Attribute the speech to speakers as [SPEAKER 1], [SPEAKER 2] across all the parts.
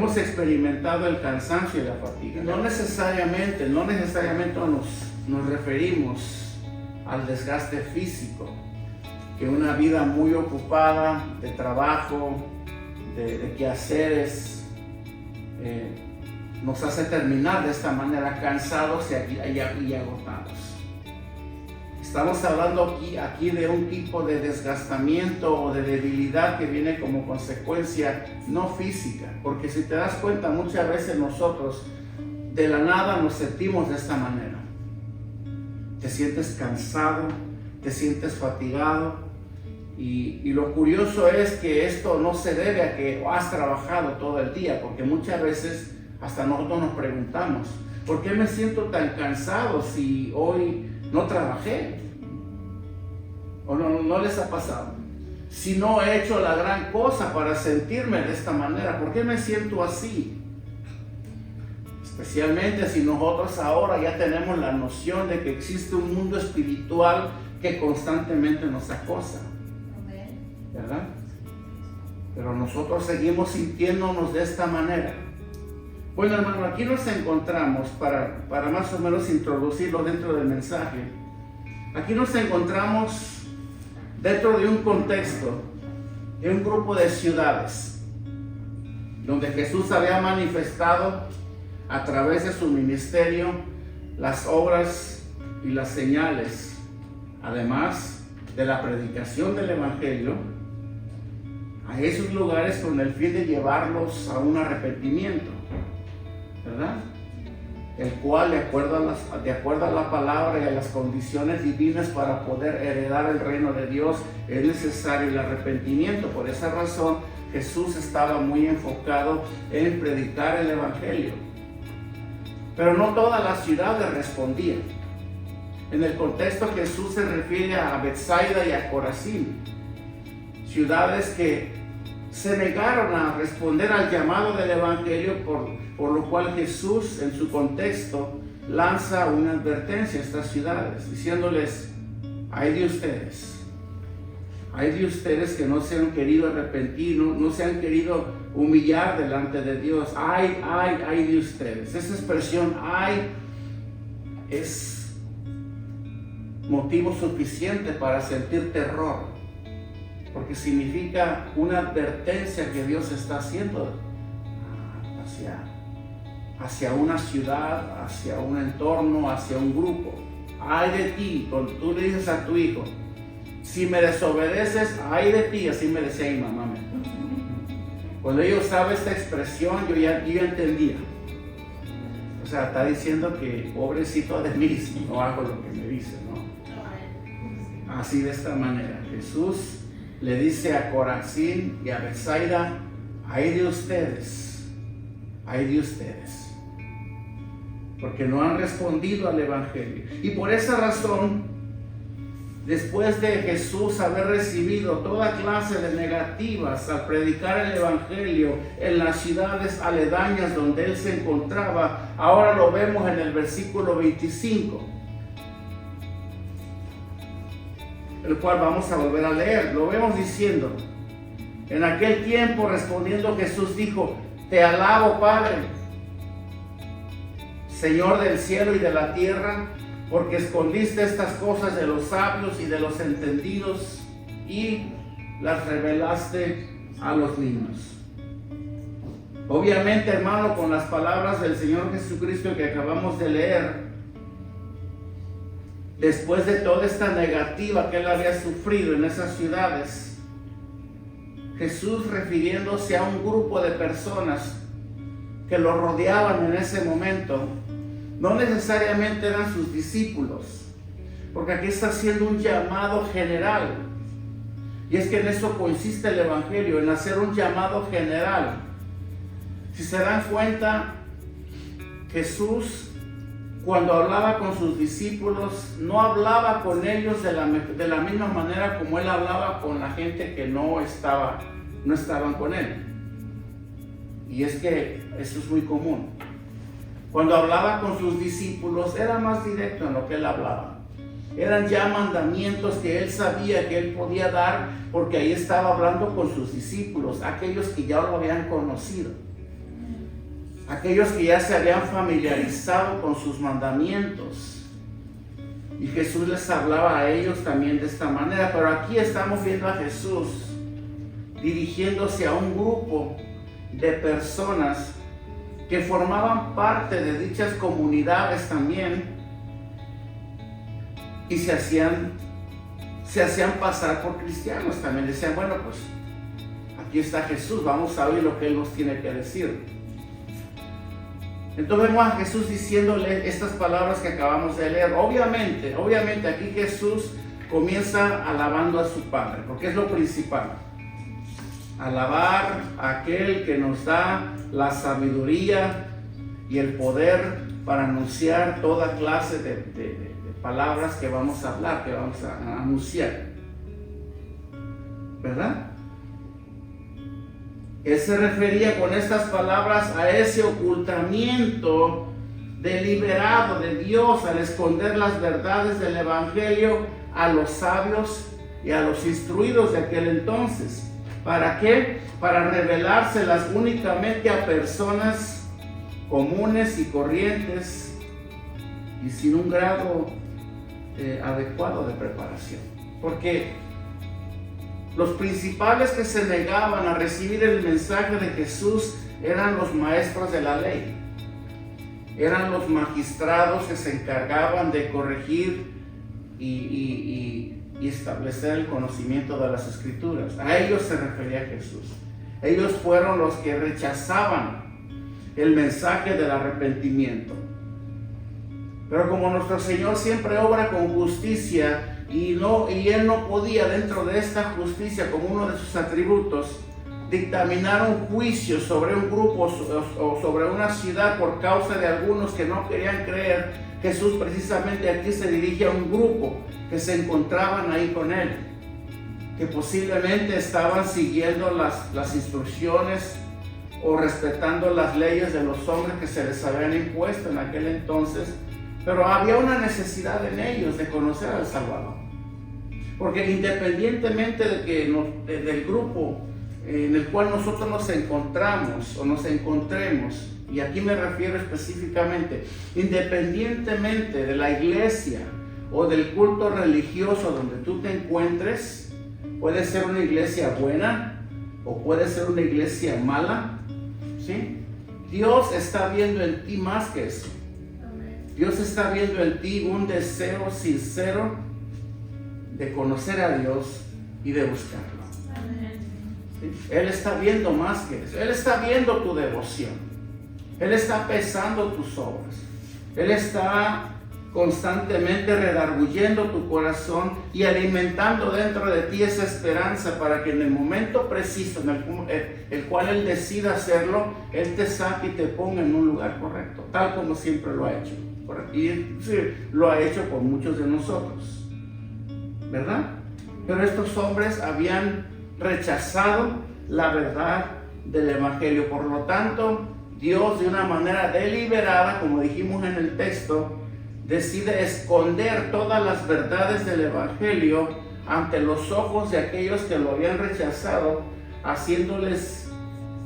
[SPEAKER 1] hemos experimentado el cansancio y la fatiga. No necesariamente nos referimos al desgaste físico, que una vida muy ocupada de trabajo, de quehaceres, nos hace terminar de esta manera cansados y agotados. Estamos hablando aquí de un tipo de desgastamiento o de debilidad que viene como consecuencia no física, porque si te das cuenta, muchas veces nosotros de la nada nos sentimos de esta manera. Te sientes cansado, te sientes fatigado, y lo curioso es que esto no se debe a que has trabajado todo el día, porque muchas veces hasta nosotros nos preguntamos, ¿por qué me siento tan cansado si hoy no trabajé? ¿O no les ha pasado? Si no he hecho la gran cosa para sentirme de esta manera, ¿por qué me siento así? Especialmente si nosotros ahora ya tenemos la noción de que existe un mundo espiritual que constantemente nos acosa, ¿verdad? Pero nosotros seguimos sintiéndonos de esta manera. Bueno, hermano, aquí nos encontramos, para más o menos introducirlo dentro del mensaje, aquí nos encontramos dentro de un contexto, de un grupo de ciudades, donde Jesús había manifestado a través de su ministerio las obras y las señales, además de la predicación del Evangelio, a esos lugares con el fin de llevarlos a un arrepentimiento, ¿verdad? El cual, de acuerdo a la palabra y a las condiciones divinas para poder heredar el reino de Dios, es necesario el arrepentimiento. Por esa razón, Jesús estaba muy enfocado en predicar el Evangelio. Pero no todas las ciudades respondían. En el contexto, Jesús se refiere a Betsaida y a Corazín, ciudades que se negaron a responder al llamado del Evangelio, por lo cual Jesús, en su contexto, lanza una advertencia a estas ciudades, diciéndoles: ay de ustedes que no se han querido arrepentir, no se han querido humillar delante de Dios. Ay de ustedes. Esa expresión ay es motivo suficiente para sentir terror, porque significa una advertencia que Dios está haciendo hacia una ciudad, hacia un entorno, hacia un grupo. Ay de ti, cuando tú le dices a tu hijo, si me desobedeces, ay de ti, así me decía mi mamá. Cuando yo usaba esta expresión, yo ya entendía. O sea, está diciendo que pobrecito de mí si no hago lo que me dice, ¿no? Así, de esta manera, Jesús le dice a Corazín y a Betsaida: ay de ustedes, porque no han respondido al Evangelio. Y por esa razón, después de Jesús haber recibido toda clase de negativas al predicar el Evangelio en las ciudades aledañas donde él se encontraba, ahora lo vemos en el versículo 25, el cual vamos a volver a leer. Lo vemos diciendo: en aquel tiempo, respondiendo Jesús, dijo: te alabo, Padre, Señor del cielo y de la tierra, porque escondiste estas cosas de los sabios y de los entendidos y las revelaste a los niños. Obviamente, hermano, con las palabras del Señor Jesucristo que acabamos de leer, después de toda esta negativa que él había sufrido en esas ciudades, Jesús, refiriéndose a un grupo de personas que lo rodeaban en ese momento, no necesariamente eran sus discípulos, porque aquí está haciendo un llamado general. Y es que en eso consiste el Evangelio, en hacer un llamado general. Si se dan cuenta, Jesús, cuando hablaba con sus discípulos, no hablaba con ellos de la misma manera como él hablaba con la gente que no estaban con él. Y es que eso es muy común. Cuando hablaba con sus discípulos, era más directo en lo que él hablaba. Eran ya mandamientos que él sabía que él podía dar, porque ahí estaba hablando con sus discípulos, aquellos que ya lo habían conocido. aquellos que ya se habían familiarizado con sus mandamientos. Y Jesús les hablaba a ellos también de esta manera, pero aquí estamos viendo a Jesús dirigiéndose a un grupo de personas que formaban parte de dichas comunidades también y se hacían pasar por cristianos también. Decían, bueno, pues aquí está Jesús, vamos a oír lo que Él nos tiene que decir. Entonces vemos a Jesús diciéndole estas palabras que acabamos de leer. Obviamente aquí Jesús comienza alabando a su Padre, porque es lo principal. Alabar a aquel que nos da la sabiduría y el poder para anunciar toda clase de palabras que vamos a hablar, que vamos a anunciar. ¿Verdad? Él se refería con estas palabras a ese ocultamiento deliberado de Dios al esconder las verdades del Evangelio a los sabios y a los instruidos de aquel entonces. ¿Para qué? Para revelárselas únicamente a personas comunes y corrientes y sin un grado adecuado de preparación. Porque los principales que se negaban a recibir el mensaje de Jesús eran los maestros de la ley. Eran los magistrados que se encargaban de corregir y establecer el conocimiento de las Escrituras. A ellos se refería Jesús. Ellos fueron los que rechazaban el mensaje del arrepentimiento. Pero como nuestro Señor siempre obra con justicia, y Él no podía, dentro de esta justicia, como uno de sus atributos, dictaminar un juicio sobre un grupo o sobre una ciudad por causa de algunos que no querían creer, Jesús precisamente aquí se dirige a un grupo que se encontraban ahí con Él, que posiblemente estaban siguiendo las instrucciones o respetando las leyes de los hombres que se les habían impuesto en aquel entonces, pero había una necesidad en ellos de conocer al Salvador. Porque independientemente del grupo en el cual nosotros nos encontramos o nos encontremos, y aquí me refiero específicamente, independientemente de la iglesia o del culto religioso donde tú te encuentres, puede ser una iglesia buena o puede ser una iglesia mala, ¿sí? Dios está viendo en ti más que eso. Dios está viendo en ti un deseo sincero de conocer a Dios y de buscarlo. ¿Sí? Él está viendo más que eso. Él está viendo tu devoción. Él está pesando tus obras. Él está constantemente redarguyendo tu corazón y alimentando dentro de ti esa esperanza para que en el momento preciso en el cual Él decida hacerlo, Él te saque y te ponga en un lugar correcto, tal como siempre lo ha hecho. Y sí, lo ha hecho con muchos de nosotros, ¿verdad? Pero estos hombres habían rechazado la verdad del Evangelio. Por lo tanto, Dios, de una manera deliberada, como dijimos en el texto, decide esconder todas las verdades del Evangelio ante los ojos de aquellos que lo habían rechazado,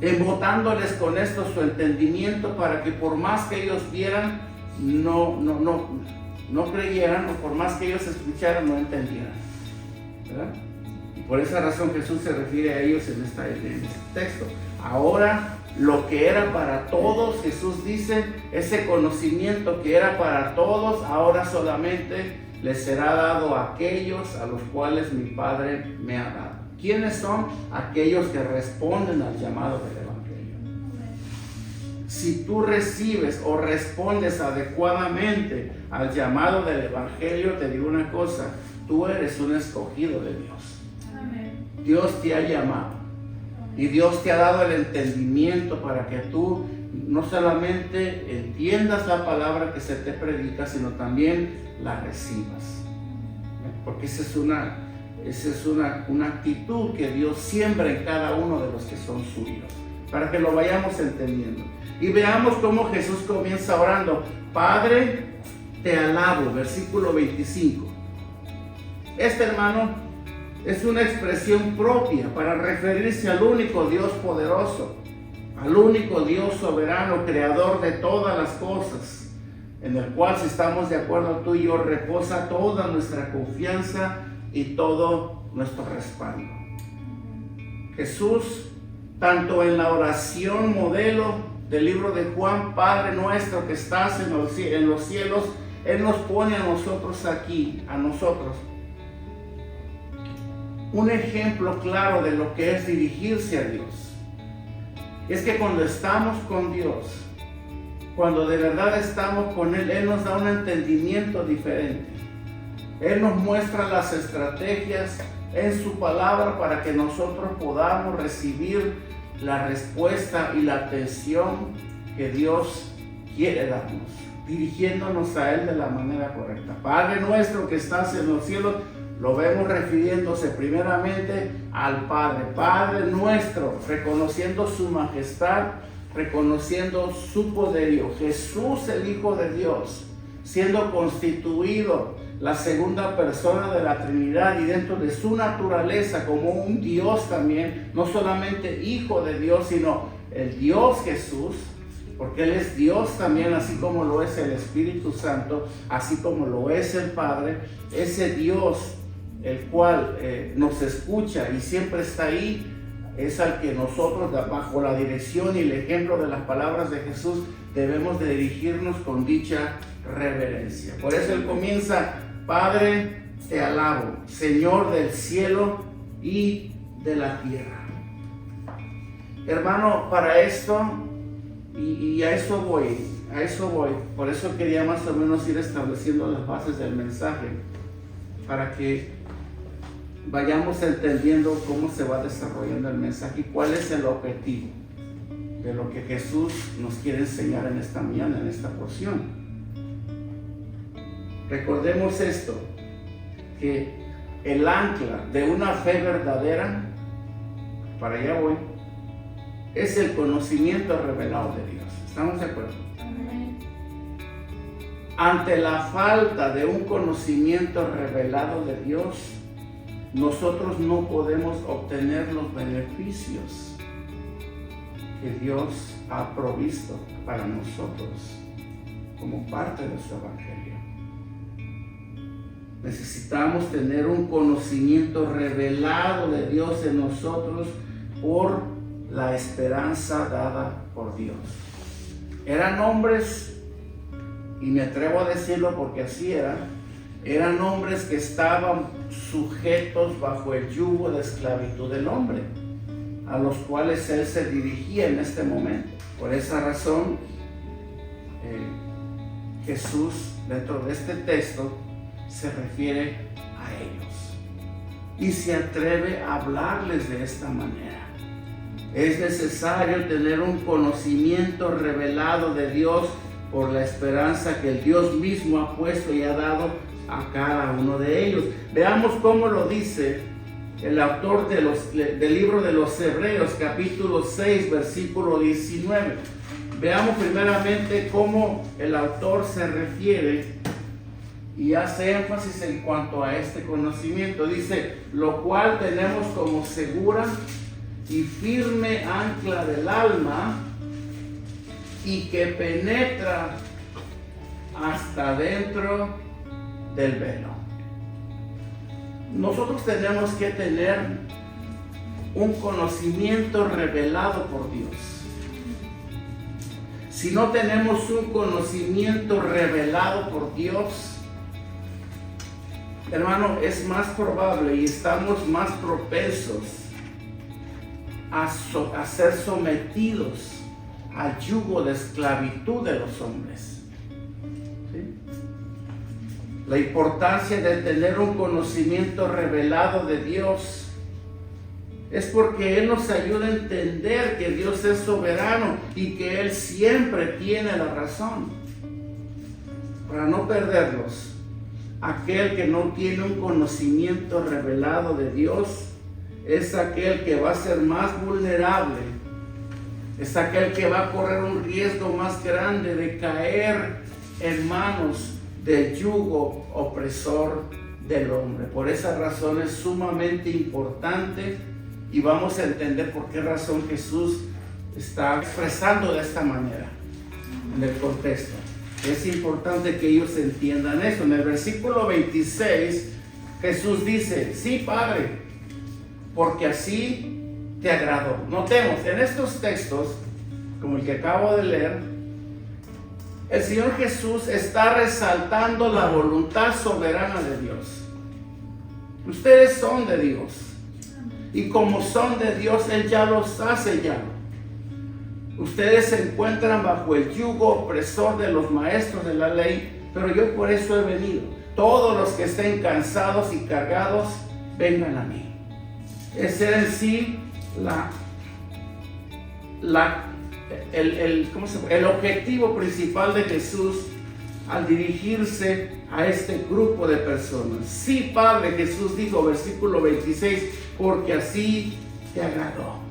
[SPEAKER 1] embotándoles con esto su entendimiento para que por más que ellos vieran, no creyeran, o por más que ellos escucharan, no entendieran, ¿verdad? Y por esa razón Jesús se refiere a ellos en este texto. Ahora, lo que era para todos, Jesús dice, ese conocimiento que era para todos, ahora solamente les será dado a aquellos a los cuales mi Padre me ha dado. ¿Quiénes son? Aquellos que responden al llamado del Evangelio. Si tú recibes o respondes adecuadamente al llamado del Evangelio, te digo una cosa, tú eres un escogido de Dios. Amén. Dios te ha llamado y Dios te ha dado el entendimiento para que tú no solamente entiendas la palabra que se te predica, sino también la recibas. Porque esa es una actitud que Dios siembra en cada uno de los que son suyos, para que lo vayamos entendiendo. Y veamos cómo Jesús comienza orando. Padre, te alabo, versículo 25. Hermano, es una expresión propia para referirse al único Dios poderoso, al único Dios soberano, creador de todas las cosas, en el cual, si estamos de acuerdo tú y yo, reposa toda nuestra confianza y todo nuestro respaldo. Jesús, tanto en la oración modelo del libro de Juan, Padre nuestro que estás en los cielos, Él nos pone a nosotros aquí, a nosotros, un ejemplo claro de lo que es dirigirse a Dios. Es que cuando estamos con Dios, cuando de verdad estamos con Él, Él nos da un entendimiento diferente. Él nos muestra las estrategias en su palabra para que nosotros podamos recibir la respuesta y la atención que Dios quiere darnos, dirigiéndonos a Él de la manera correcta. Padre nuestro que estás en los cielos, lo vemos refiriéndose primeramente al Padre. Padre nuestro, reconociendo su majestad, reconociendo su poderío. Jesús, el Hijo de Dios, siendo constituido la segunda persona de la Trinidad y dentro de su naturaleza como un Dios también, no solamente Hijo de Dios, sino el Dios Jesús, porque Él es Dios también, así como lo es el Espíritu Santo, así como lo es el Padre. Ese Dios, el cual nos escucha y siempre está ahí, es al que nosotros, bajo la dirección y el ejemplo de las palabras de Jesús, debemos de dirigirnos con dicha reverencia. Por eso Él comienza: Padre, te alabo, Señor del cielo y de la tierra. Hermano, para esto, y a eso voy, por eso quería más o menos ir estableciendo las bases del mensaje, para que vayamos entendiendo cómo se va desarrollando el mensaje y cuál es el objetivo de lo que Jesús nos quiere enseñar en esta mañana, en esta porción. Recordemos esto, que el ancla de una fe verdadera, para allá voy, es el conocimiento revelado de Dios. ¿Estamos de acuerdo? Ante la falta de un conocimiento revelado de Dios, nosotros no podemos obtener los beneficios que Dios ha provisto para nosotros como parte de su evangelio. Necesitamos tener un conocimiento revelado de Dios en nosotros por la esperanza dada por Dios. Eran hombres, y me atrevo a decirlo porque así eran hombres que estaban sujetos bajo el yugo de esclavitud del hombre, a los cuales Él se dirigía en este momento. Por esa razón, Jesús, dentro de este texto, se refiere a ellos y se atreve a hablarles de esta manera. Es necesario tener un conocimiento revelado de Dios por la esperanza que el Dios mismo ha puesto y ha dado a cada uno de ellos. Veamos cómo lo dice el autor del libro de los Hebreos, capítulo 6, versículo 19. Veamos primeramente cómo el autor se refiere y hace énfasis en cuanto a este conocimiento. Dice: lo cual tenemos como segura y firme ancla del alma, y que penetra hasta dentro del velo. Nosotros tenemos que tener un conocimiento revelado por Dios. Si no tenemos un conocimiento revelado por Dios, hermano, es más probable y estamos más propensos a ser sometidos al yugo de esclavitud de los hombres. ¿Sí? La importancia de tener un conocimiento revelado de Dios es porque Él nos ayuda a entender que Dios es soberano y que Él siempre tiene la razón. Para no perderlos, aquel que no tiene un conocimiento revelado de Dios es aquel que va a ser más vulnerable, es aquel que va a correr un riesgo más grande de caer en manos del yugo opresor del hombre. Por esa razón es sumamente importante, y vamos a entender por qué razón Jesús está expresando de esta manera en el contexto. Es importante que ellos entiendan eso. En el versículo 26, Jesús dice: sí, Padre, porque así te agradó. Notemos, en estos textos, como el que acabo de leer, el Señor Jesús está resaltando la voluntad soberana de Dios. Ustedes son de Dios, y como son de Dios, Él ya los ha sellado. Ustedes se encuentran bajo el yugo opresor de los maestros de la ley, pero yo por eso he venido. Todos los que estén cansados y cargados, vengan a mí. Ese era en sí el objetivo principal de Jesús al dirigirse a este grupo de personas. Sí, Padre, Jesús dijo, versículo 26, porque así te agradó.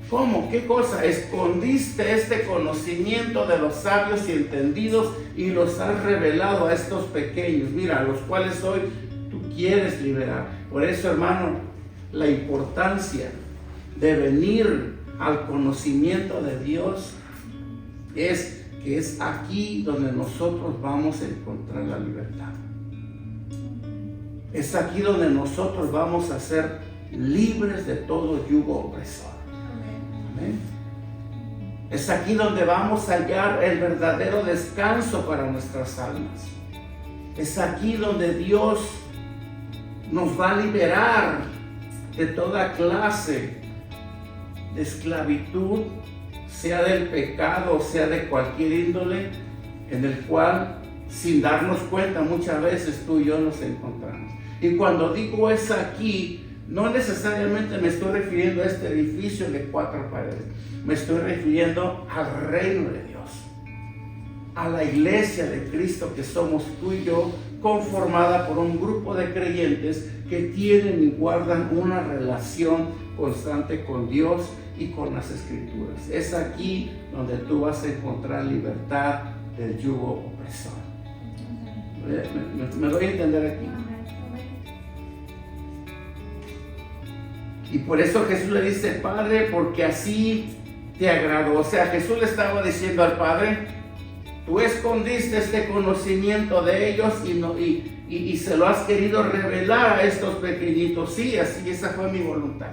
[SPEAKER 1] ¿Cómo? ¿Qué cosa? Escondiste este conocimiento de los sabios y entendidos y los has revelado a estos pequeños. Mira, a los cuales hoy tú quieres liberar. Por eso, hermano, la importancia de venir al conocimiento de Dios es que es aquí donde nosotros vamos a encontrar la libertad. Es aquí donde nosotros vamos a ser libres de todo yugo opresor. Amén. Es aquí donde vamos a hallar el verdadero descanso para nuestras almas. Es aquí donde Dios nos va a liberar de toda clase de esclavitud, sea del pecado, sea de cualquier índole, en el cual, sin darnos cuenta, muchas veces tú y yo nos encontramos. Y cuando digo es aquí, no necesariamente me estoy refiriendo a este edificio de 4 paredes. Me estoy refiriendo al reino de Dios, a la iglesia de Cristo que somos tú y yo, conformada por un grupo de creyentes que tienen y guardan una relación constante con Dios y con las Escrituras. Es aquí donde tú vas a encontrar libertad del yugo opresor. ¿Me doy a entender aquí? Y por eso Jesús le dice, Padre, porque así te agradó. O sea, Jesús le estaba diciendo al Padre, tú escondiste este conocimiento de ellos y se lo has querido revelar a estos pequeñitos. Sí, así, esa fue mi voluntad.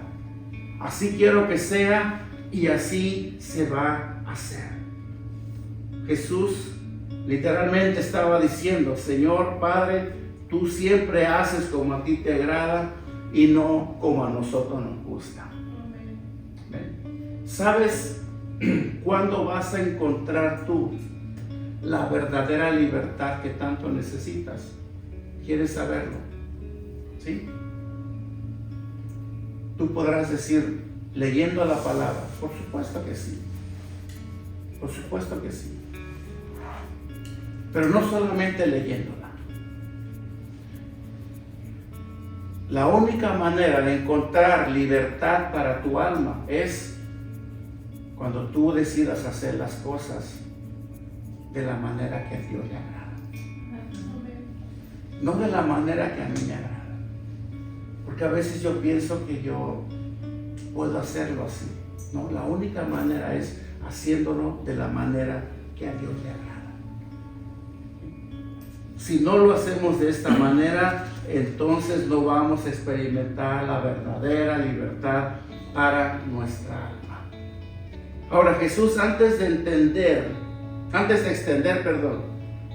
[SPEAKER 1] Así quiero que sea y así se va a hacer. Jesús literalmente estaba diciendo, Señor Padre, tú siempre haces como a ti te agrada y no como a nosotros nos gusta. ¿Sabes cuándo vas a encontrar tú la verdadera libertad que tanto necesitas? ¿Quieres saberlo? ¿Sí? Tú podrás decir, leyendo la palabra, por supuesto que sí. Por supuesto que sí. Pero no solamente leyéndola. La única manera de encontrar libertad para tu alma es cuando tú decidas hacer las cosas de la manera que a Dios le agrada. No de la manera que a mí me agrada. Porque a veces yo pienso que yo puedo hacerlo así. No, la única manera es haciéndolo de la manera que a Dios le agrada. Si no lo hacemos de esta manera, entonces no vamos a experimentar la verdadera libertad para nuestra alma. Ahora, Jesús, antes de extender,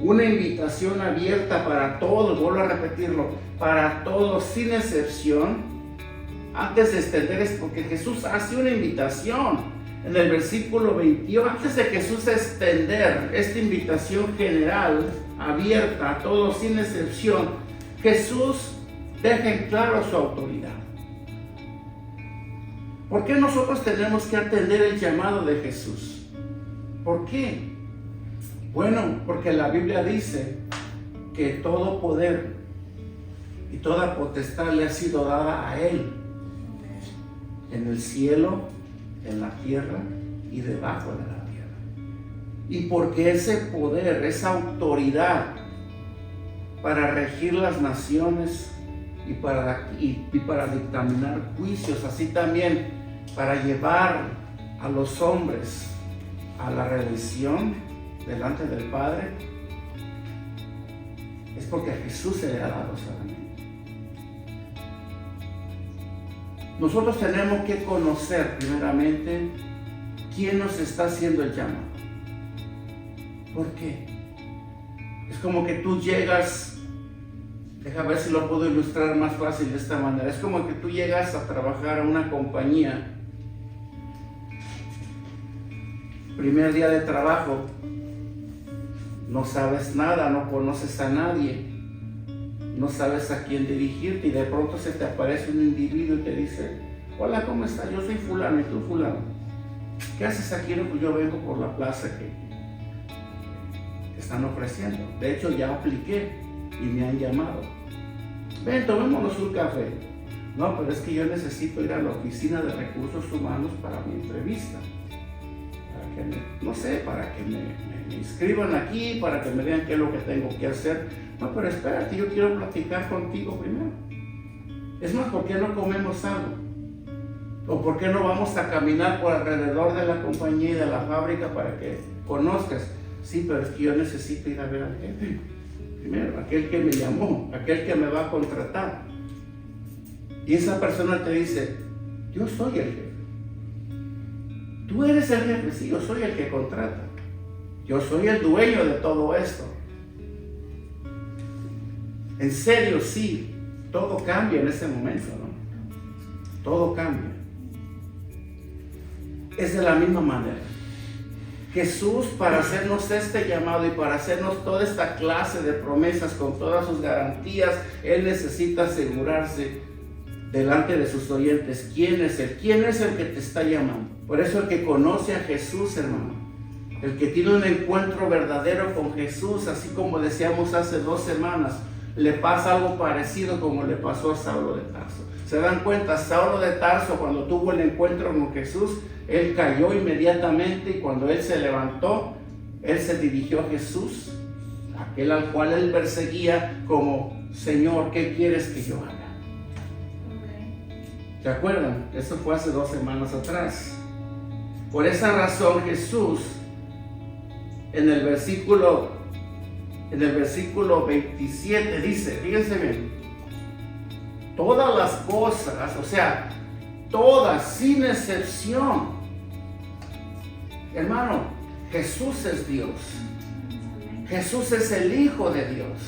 [SPEAKER 1] una invitación abierta para todos, vuelvo a repetirlo, para todos sin excepción, antes de extender es porque Jesús hace una invitación. En el versículo 21, antes de Jesús extender esta invitación general, abierta a todos sin excepción, Jesús deja en claro su autoridad. ¿Por qué nosotros tenemos que atender el llamado de Jesús? ¿Por qué? Bueno, porque la Biblia dice que todo poder y toda potestad le ha sido dada a Él, en el cielo, en la tierra y debajo de la tierra. Y porque ese poder, esa autoridad para regir las naciones y para dictaminar juicios, así también para llevar a los hombres a la redención delante del Padre, es porque a Jesús se le ha dado solamente. Nosotros tenemos que conocer primeramente quién nos está haciendo el llamado. ¿Por qué? Es como que tú llegas, deja ver si lo puedo ilustrar más fácil de esta manera. Es como que tú llegas a trabajar a una compañía, primer día de trabajo, no sabes nada, no conoces a nadie, no sabes a quién dirigirte y de pronto se te aparece un individuo y te dice: hola, ¿cómo estás? Yo soy fulano y tú fulano. ¿Qué haces aquí? No, pues yo vengo por la plaza que están ofreciendo. De hecho, ya apliqué y me han llamado. Ven, tomémonos un café. No, pero es que yo necesito ir a la oficina de recursos humanos para mi entrevista. Para que me inscriban aquí, para que me digan qué es lo que tengo que hacer. No, pero espérate, yo quiero platicar contigo primero. Es más, ¿por qué no comemos algo? ¿O por qué no vamos a caminar por alrededor de la compañía y de la fábrica para que conozcas? Sí, pero es que yo necesito ir a ver al jefe. Primero, aquel que me llamó, aquel que me va a contratar. Y esa persona te dice: yo soy el jefe. Tú eres el jefe, sí, yo soy el que contrata. Yo soy el dueño de todo esto. En serio, sí, todo cambia en ese momento, ¿no? Todo cambia. Es de la misma manera. Jesús, para hacernos este llamado y para hacernos toda esta clase de promesas con todas sus garantías, Él necesita asegurarse delante de sus oyentes quién es Él. ¿Quién es el que te está llamando? Por eso el que conoce a Jesús, hermano, el que tiene un encuentro verdadero con Jesús, así como decíamos hace 2 semanas, le pasa algo parecido como le pasó a Saulo de Tarso. ¿Se dan cuenta? Saulo de Tarso, cuando tuvo el encuentro con Jesús, él cayó inmediatamente, y cuando él se levantó, él se dirigió a Jesús, aquel al cual él perseguía, como: Señor, ¿qué quieres que yo haga? ¿Se acuerdan? Eso fue hace 2 semanas atrás. Por esa razón Jesús, en el versículo 27 dice, fíjense bien, todas las cosas, o sea, todas, sin excepción. Hermano, Jesús es Dios. Jesús es el Hijo de Dios.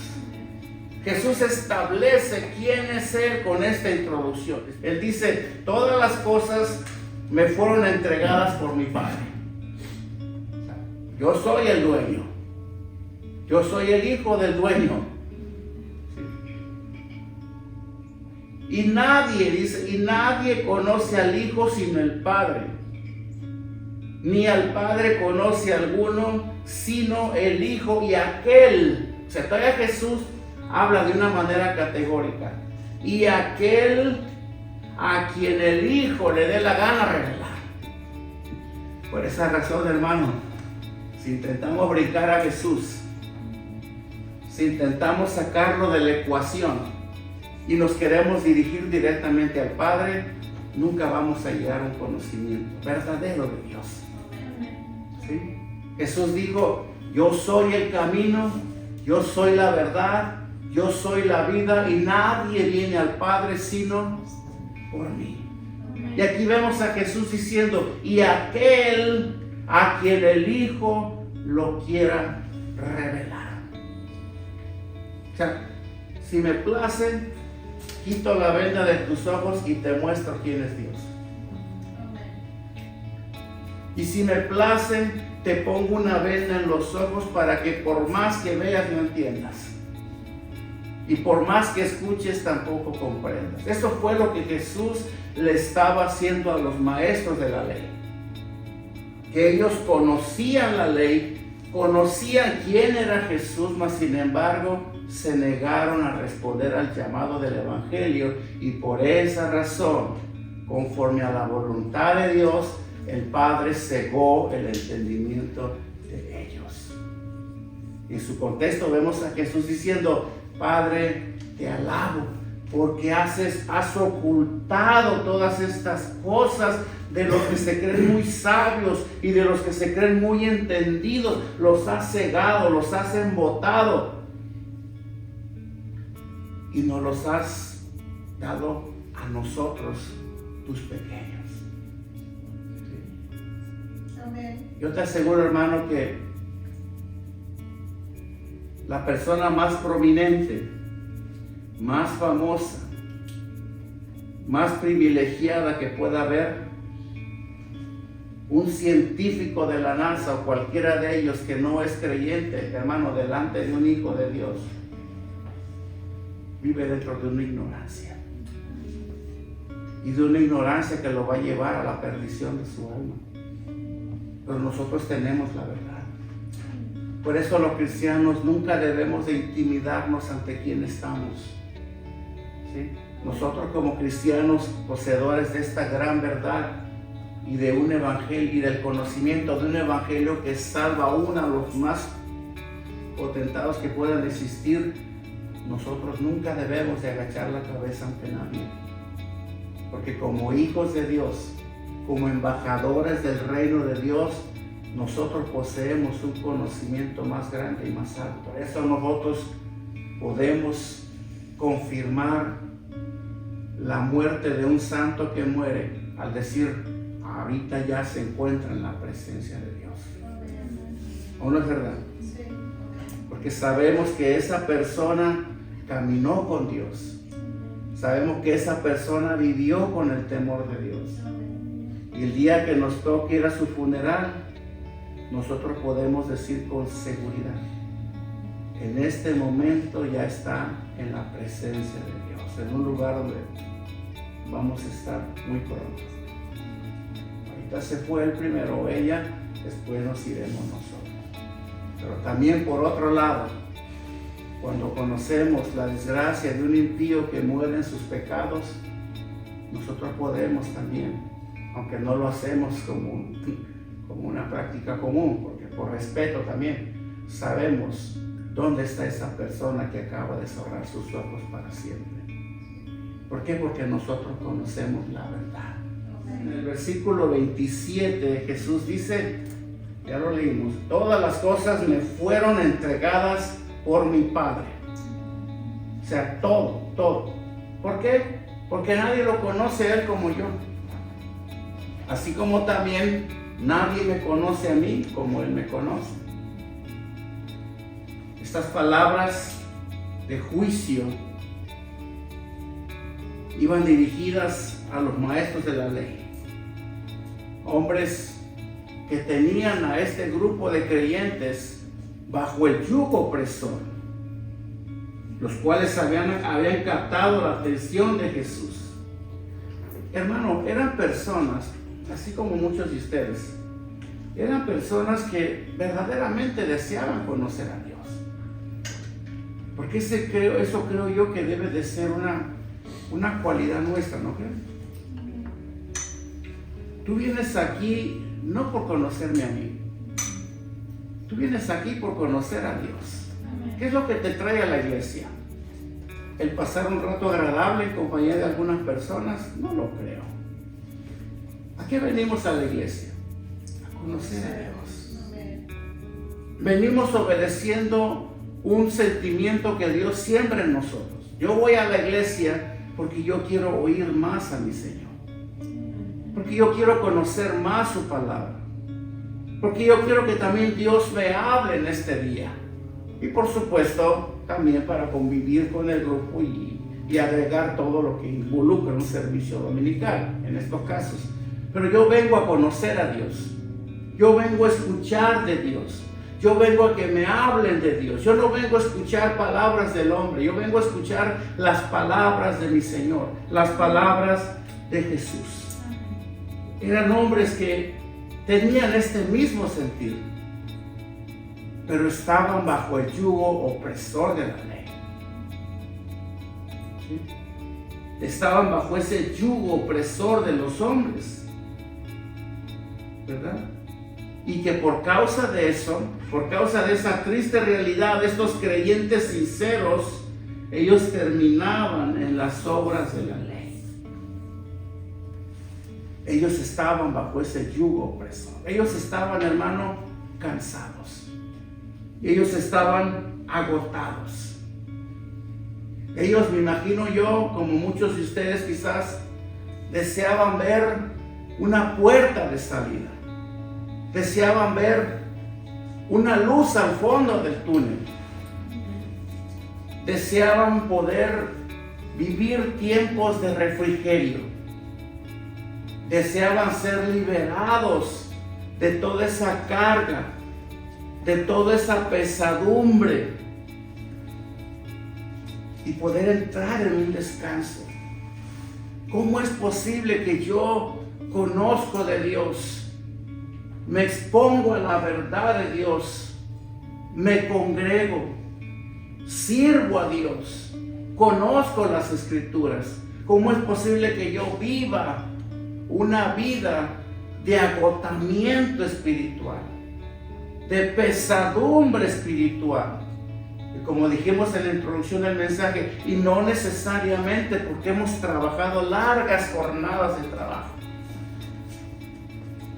[SPEAKER 1] Jesús establece quién es Él con esta introducción. Él dice: todas las cosas me fueron entregadas por mi Padre. Yo soy el dueño. Yo soy el hijo del dueño. Y nadie, dice, y nadie conoce al Hijo sino el Padre. Ni al Padre conoce alguno sino el Hijo y aquel. O sea, todavía Jesús habla de una manera categórica. Y aquel a quien el Hijo le dé la gana revelar. Por esa razón, hermano, si intentamos brincar a Jesús, si intentamos sacarlo de la ecuación y nos queremos dirigir directamente al Padre, nunca vamos a llegar a un conocimiento verdadero de Dios. ¿Sí? Jesús dijo: yo soy el camino, yo soy la verdad, yo soy la vida, y nadie viene al Padre sino por mí. Y aquí vemos a Jesús diciendo: y aquel a quien el Hijo lo quiera revelar. O sea, si me place, quito la venda de tus ojos y te muestro quién es Dios. Y si me place, te pongo una venda en los ojos para que por más que veas no entiendas. Y por más que escuches tampoco comprendas. Eso fue lo que Jesús le estaba haciendo a los maestros de la ley. Que ellos conocían la ley, conocían quién era Jesús, mas sin embargo se negaron a responder al llamado del Evangelio, y por esa razón, conforme a la voluntad de Dios, el Padre cegó el entendimiento de ellos. En su contexto vemos a Jesús diciendo: Padre, te alabo, porque has ocultado todas estas cosas de los que se creen muy sabios y de los que se creen muy entendidos. Los has cegado, los has embotado y nos los has dado a nosotros, tus pequeños. ¿Sí? Amén. Yo te aseguro, hermano, que la persona más prominente, más famosa, más privilegiada que pueda haber, un científico de la NASA o cualquiera de ellos que no es creyente, hermano, delante de un hijo de Dios, vive dentro de una ignorancia. Y de una ignorancia que lo va a llevar a la perdición de su alma. Pero nosotros tenemos la verdad. Por eso los cristianos nunca debemos de intimidarnos ante quien estamos. ¿Sí? Nosotros como cristianos, poseedores de esta gran verdad y de un evangelio y del conocimiento de un evangelio que salva aún a los más potentados que puedan existir, nosotros nunca debemos de agachar la cabeza ante nadie. Porque como hijos de Dios, como embajadores del reino de Dios, nosotros poseemos un conocimiento más grande y más alto. Por eso nosotros podemos confirmar la muerte de un santo que muere al decir, ahorita ya se encuentra en la presencia de Dios. ¿O no es verdad? Porque sabemos que esa persona caminó con Dios. Sabemos que esa persona vivió con el temor de Dios. Y el día que nos toque ir a su funeral, nosotros podemos decir con seguridad, en este momento ya está en la presencia de Dios, en un lugar donde vamos a estar muy pronto. Ahorita se fue el primero, ella, después nos iremos nosotros. Pero también por otro lado, cuando conocemos la desgracia de un impío que muere en sus pecados, nosotros podemos también, aunque no lo hacemos como una práctica común, porque por respeto también, sabemos dónde está esa persona que acaba de cerrar sus ojos para siempre. ¿Por qué? Porque nosotros conocemos la verdad. En el versículo 27 Jesús dice, ya lo leímos, todas las cosas me fueron entregadas por mi Padre. O sea, todo. ¿Por qué? Porque nadie lo conoce a Él como yo. Así como también nadie me conoce a mí como Él me conoce. Estas palabras de juicio iban dirigidas a los maestros de la ley. Hombres que tenían a este grupo de creyentes bajo el yugo opresor, los cuales habían captado la atención de Jesús. Hermano, eran personas, así como muchos de ustedes, eran personas que verdaderamente deseaban conocer a Dios. Porque eso creo yo que debe de ser una cualidad nuestra, ¿no creen? Tú vienes aquí no por conocerme a mí. Tú vienes aquí por conocer a Dios. ¿Qué es lo que te trae a la iglesia? ¿El pasar un rato agradable en compañía de algunas personas? No lo creo. ¿A qué venimos a la iglesia? A conocer a Dios. Venimos obedeciendo un sentimiento que Dios siembra en nosotros. Yo voy a la iglesia porque yo quiero oír más a mi Señor. Porque yo quiero conocer más su palabra. Porque yo quiero que también Dios me hable en este día. Y por supuesto, también para convivir con el grupo y agregar todo lo que involucra un servicio dominical, en estos casos. Pero yo vengo a conocer a Dios. Yo vengo a escuchar de Dios. Yo vengo a que me hablen de Dios. Yo no vengo a escuchar palabras del hombre. Yo vengo a escuchar las palabras de mi Señor. Las palabras de Jesús. Eran hombres que tenían este mismo sentido, pero estaban bajo el yugo opresor de la ley. ¿Sí? Estaban bajo ese yugo opresor de los hombres, ¿verdad? Y que por causa de eso, por causa de esa triste realidad, estos creyentes sinceros ellos terminaban en las obras de la ley. Ellos estaban bajo ese yugo opresor. Ellos estaban, hermano, cansados. Ellos estaban agotados. Ellos, me imagino yo, como muchos de ustedes quizás, deseaban ver una puerta de salida. Deseaban ver una luz al fondo del túnel. Deseaban poder vivir tiempos de refrigerio. Deseaban ser liberados de toda esa carga, de toda esa pesadumbre y poder entrar en un descanso. ¿Cómo es posible que yo conozco de Dios, me expongo a la verdad de Dios, me congrego, sirvo a Dios, conozco las Escrituras? ¿Cómo es posible que yo viva una vida de agotamiento espiritual, de pesadumbre espiritual? Y como dijimos en la introducción del mensaje, y no necesariamente porque hemos trabajado largas jornadas de trabajo,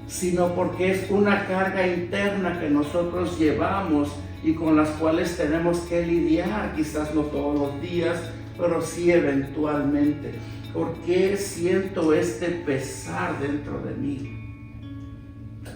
[SPEAKER 1] sino porque es una carga interna que nosotros llevamos y con las cuales tenemos que lidiar, quizás no todos los días, pero sí eventualmente. ¿Por qué siento este pesar dentro de mí?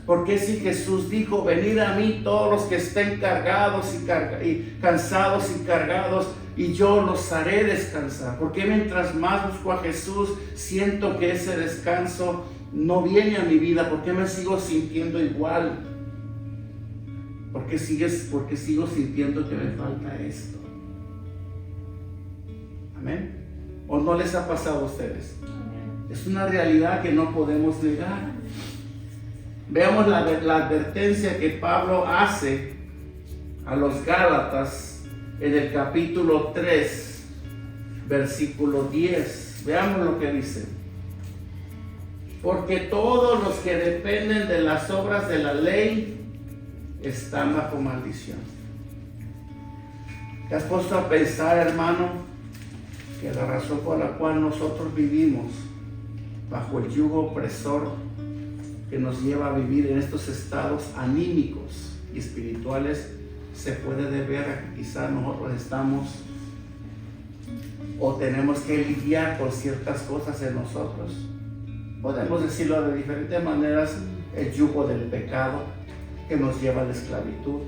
[SPEAKER 1] ¿Por qué si Jesús dijo, venid a mí todos los que estén cargados y cansados y cargados, y yo los haré descansar? ¿Por qué mientras más busco a Jesús, siento que ese descanso no viene a mi vida? ¿Por qué me sigo sintiendo igual? ¿Por qué sigo sintiendo que me falta esto? Amén. ¿O no les ha pasado a ustedes? Es una realidad que no podemos negar. Veamos la advertencia que Pablo hace a los Gálatas en el capítulo 3, versículo 10. Veamos lo que dice. Porque todos los que dependen de las obras de la ley están bajo maldición. ¿Te has puesto a pensar, hermano, que la razón por la cual nosotros vivimos bajo el yugo opresor que nos lleva a vivir en estos estados anímicos y espirituales se puede deber a que quizás nosotros estamos o tenemos que lidiar con ciertas cosas en nosotros? Podemos decirlo de diferentes maneras: el yugo del pecado que nos lleva a la esclavitud,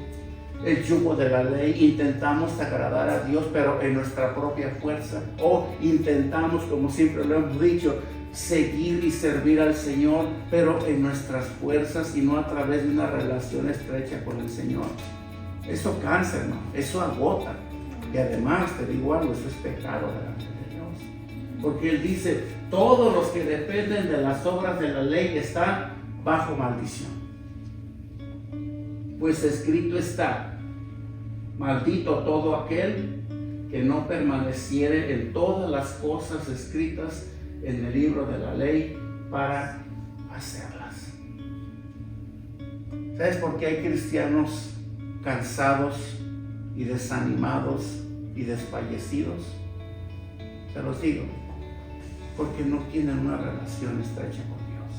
[SPEAKER 1] el yugo de la ley. Intentamos agradar a Dios pero en nuestra propia fuerza, o intentamos, como siempre lo hemos dicho, seguir y servir al Señor pero en nuestras fuerzas y no a través de una relación estrecha con el Señor. Eso cansa, hermano, eso agota, y además te digo algo, eso es pecado delante de Dios, porque Él dice: todos los que dependen de las obras de la ley están bajo maldición. Pues escrito está: maldito todo aquel que no permaneciere en todas las cosas escritas en el libro de la ley para hacerlas. ¿Sabes por qué hay cristianos cansados y desanimados y desfallecidos? Se los digo: porque no tienen una relación estrecha con Dios,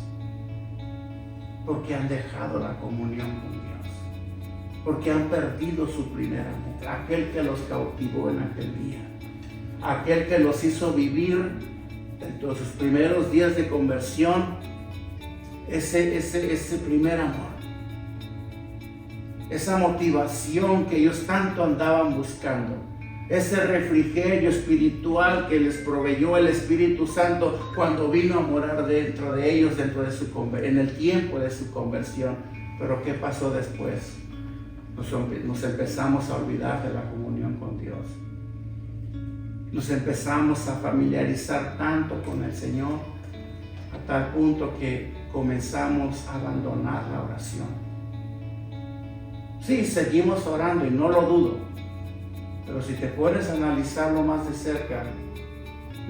[SPEAKER 1] porque han dejado la comunión con Dios, porque han perdido su primer amor, aquel que los cautivó en aquel día, aquel que los hizo vivir dentro de sus primeros días de conversión, ese primer amor, esa motivación que ellos tanto andaban buscando, ese refrigerio espiritual que les proveyó el Espíritu Santo cuando vino a morar dentro de ellos, en el tiempo de su conversión. Pero ¿qué pasó después? Nos empezamos a olvidar de la comunión con Dios. Nos empezamos a familiarizar tanto con el Señor a tal punto que comenzamos a abandonar la oración. Sí, seguimos orando y no lo dudo, pero si te pones a analizarlo más de cerca,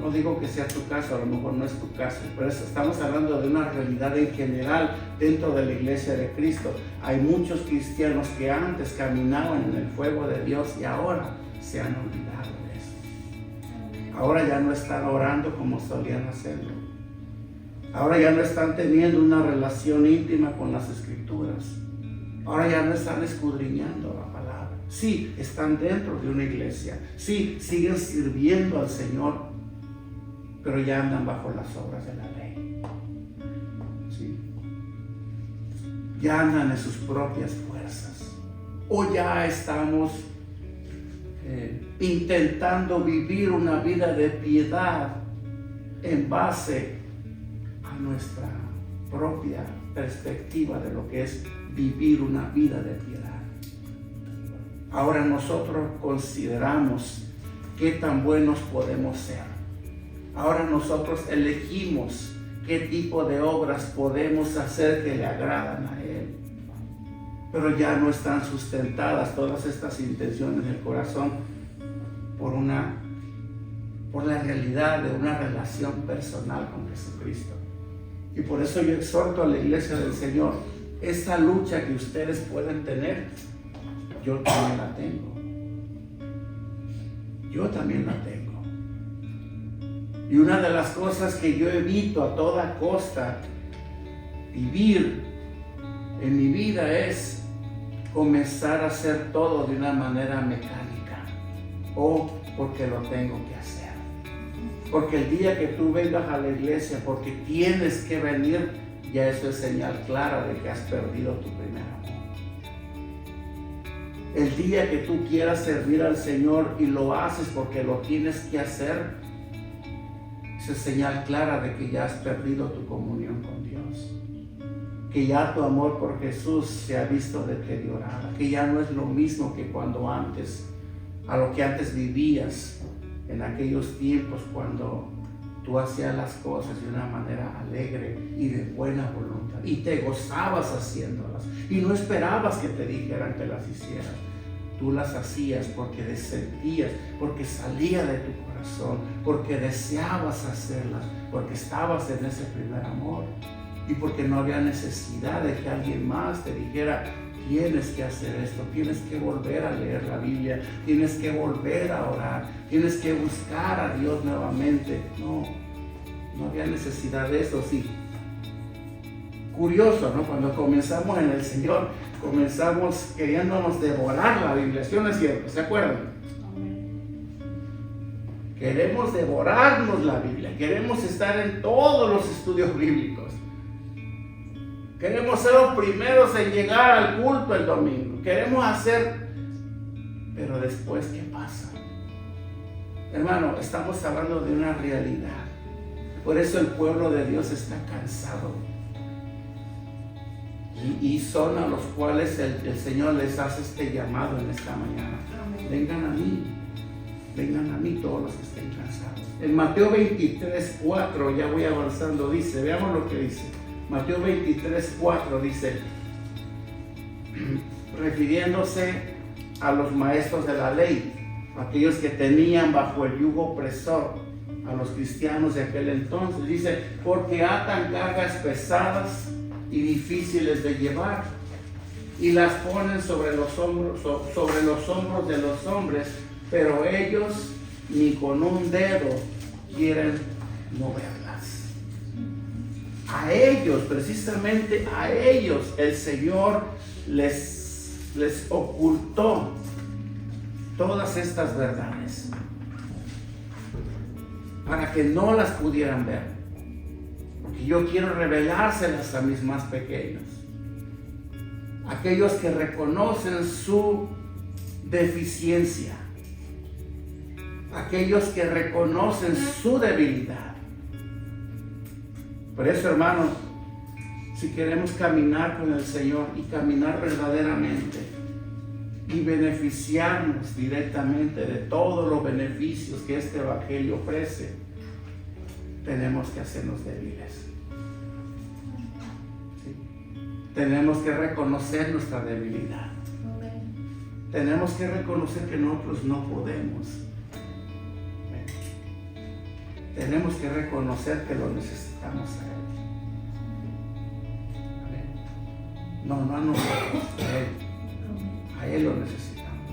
[SPEAKER 1] no digo que sea tu caso, a lo mejor no es tu caso, pero estamos hablando de una realidad en general dentro de la iglesia de Cristo. Hay muchos cristianos que antes caminaban en el fuego de Dios y ahora se han olvidado de eso. Ahora ya no están orando como solían hacerlo. Ahora ya no están teniendo una relación íntima con las Escrituras. Ahora ya no están escudriñando la palabra. Sí, están dentro de una iglesia. Sí, siguen sirviendo al Señor, pero ya andan bajo las obras de la ley. Sí. Ya andan en sus propias fuerzas. O ya estamos intentando vivir una vida de piedad en base a nuestra propia perspectiva de lo que es vivir una vida de piedad. Ahora nosotros consideramos qué tan buenos podemos ser. Ahora nosotros elegimos qué tipo de obras podemos hacer que le agradan a Él. Pero ya no están sustentadas todas estas intenciones del corazón por la realidad de una relación personal con Jesucristo. Y por eso yo exhorto a la iglesia del Señor, esa lucha que ustedes pueden tener, yo también la tengo. Yo también la tengo. Y una de las cosas que yo evito a toda costa vivir en mi vida es comenzar a hacer todo de una manera mecánica o porque lo tengo que hacer. Porque el día que tú vengas a la iglesia porque tienes que venir, ya eso es señal clara de que has perdido tu primer amor. El día que tú quieras servir al Señor y lo haces porque lo tienes que hacer, esa es señal clara de que ya has perdido tu comunión con Dios. Que ya tu amor por Jesús se ha visto deteriorado. Que ya no es lo mismo que cuando antes, a lo que antes vivías en aquellos tiempos cuando tú hacías las cosas de una manera alegre y de buena voluntad y te gozabas haciéndolas y no esperabas que te dijeran que las hicieras. Tú las hacías porque sentías, porque salía de tu corazón, porque deseabas hacerlas, porque estabas en ese primer amor y porque no había necesidad de que alguien más te dijera: tienes que hacer esto, tienes que volver a leer la Biblia, tienes que volver a orar, tienes que buscar a Dios nuevamente. No había necesidad de eso. Sí, curioso, ¿no? Cuando comenzamos en el Señor, comenzamos queriéndonos devorar la Biblia, ¿sí o no es cierto? ¿Se acuerdan? Queremos devorarnos la Biblia, queremos estar en todos los estudios bíblicos. Queremos ser los primeros en llegar al culto el domingo. Queremos hacer, pero después, ¿qué pasa? Hermano, estamos hablando de una realidad. Por eso el pueblo de Dios está cansado. Y son a los cuales el Señor les hace este llamado en esta mañana. Vengan a mí todos los que estén cansados. En Mateo 23:4, ya voy avanzando, dice, veamos lo que dice. Mateo 23:4 dice, refiriéndose a los maestros de la ley, aquellos que tenían bajo el yugo opresor a los cristianos de aquel entonces, dice, porque atan cargas pesadas y difíciles de llevar y las ponen sobre los hombros de los hombres, pero ellos ni con un dedo quieren moverlas. A ellos, precisamente a ellos, el Señor les ocultó todas estas verdades para que no las pudieran ver. Porque yo quiero revelárselas a mis más pequeños, aquellos que reconocen su deficiencia, aquellos que reconocen su debilidad. Por eso, hermanos, si queremos caminar con el Señor y caminar verdaderamente y beneficiarnos directamente de todos los beneficios que este evangelio ofrece, tenemos que hacernos débiles. ¿Sí? Tenemos que reconocer nuestra debilidad. Tenemos que reconocer que nosotros no podemos. Tenemos que reconocer que lo necesitamos a Él. Amén. No a nosotros, a Él. A Él lo necesitamos.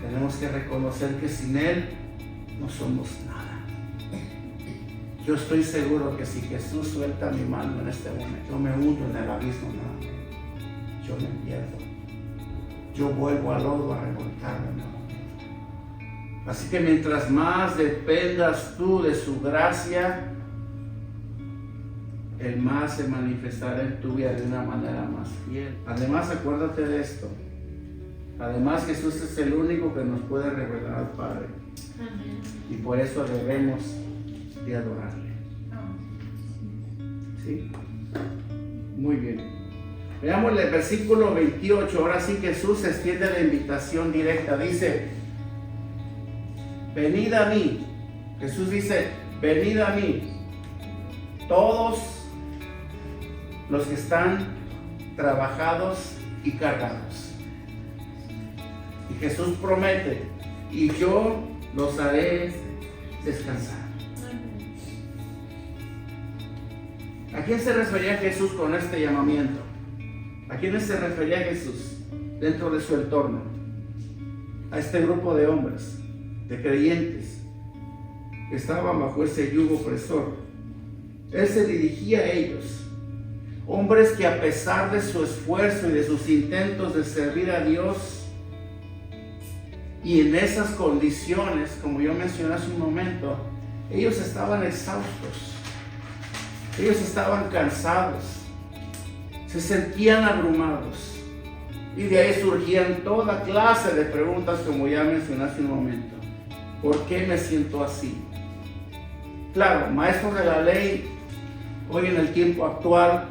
[SPEAKER 1] Tenemos que reconocer que sin Él no somos nada. Yo estoy seguro que si Jesús suelta mi mano en este momento, yo me hundo en el abismo, no, yo me pierdo. Yo vuelvo al lodo a revolcarme, no. Así que mientras más dependas tú de su gracia, Él más se manifestará en tu vida de una manera más fiel. Además, acuérdate de esto. Además, Jesús es el único que nos puede revelar al Padre. Amén. Y por eso debemos de adorarle. ¿Sí? Muy bien. Veamos el versículo 28. Ahora sí Jesús extiende la invitación directa. Dice, venid a mí. Jesús dice, venid a mí. Todos los que están trabajados y cargados. Y Jesús promete, y yo los haré descansar. ¿A quién se refería Jesús con este llamamiento? ¿A quiénes se refería Jesús dentro de su entorno? A este grupo de hombres, de creyentes, que estaban bajo ese yugo opresor. Él se dirigía a ellos, hombres que a pesar de su esfuerzo y de sus intentos de servir a Dios, y en esas condiciones, como yo mencioné hace un momento, ellos estaban exhaustos, ellos estaban cansados, se sentían abrumados, y de ahí surgían toda clase de preguntas, como ya mencioné hace un momento. ¿Por qué me siento así? Claro, maestros de la ley, hoy en el tiempo actual,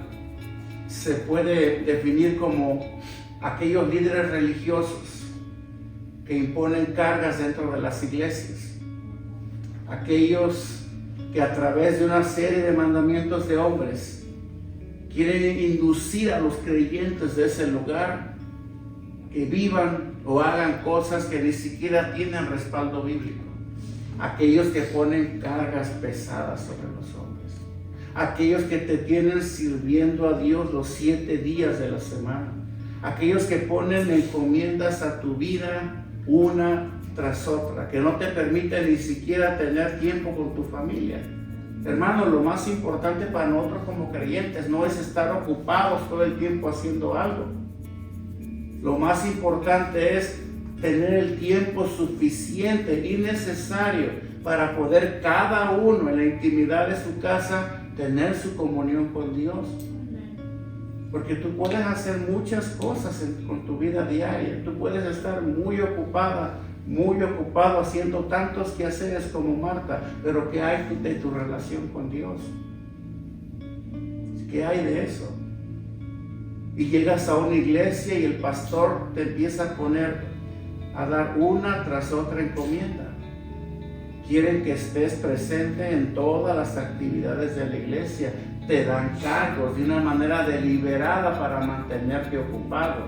[SPEAKER 1] se puede definir como aquellos líderes religiosos que imponen cargas dentro de las iglesias, aquellos que a través de una serie de mandamientos de hombres quieren inducir a los creyentes de ese lugar que vivan o hagan cosas que ni siquiera tienen respaldo bíblico, aquellos que ponen cargas pesadas sobre los hombres, aquellos que te tienen sirviendo a Dios los 7 días de la semana, aquellos que ponen encomiendas a tu vida una tras otra, que no te permite ni siquiera tener tiempo con tu familia. Hermano, lo más importante para nosotros como creyentes no es estar ocupados todo el tiempo haciendo algo. Lo más importante es tener el tiempo suficiente y necesario para poder cada uno en la intimidad de su casa tener su comunión con Dios. Porque tú puedes hacer muchas cosas con tu vida diaria. Tú puedes estar muy ocupada, muy ocupado haciendo tantos quehaceres como Marta, pero ¿qué hay de tu relación con Dios? ¿Qué hay de eso? Y llegas a una iglesia y el pastor te empieza a poner a dar una tras otra encomienda. Quieren que estés presente en todas las actividades de la iglesia. Te dan cargos de una manera deliberada para mantenerte ocupado.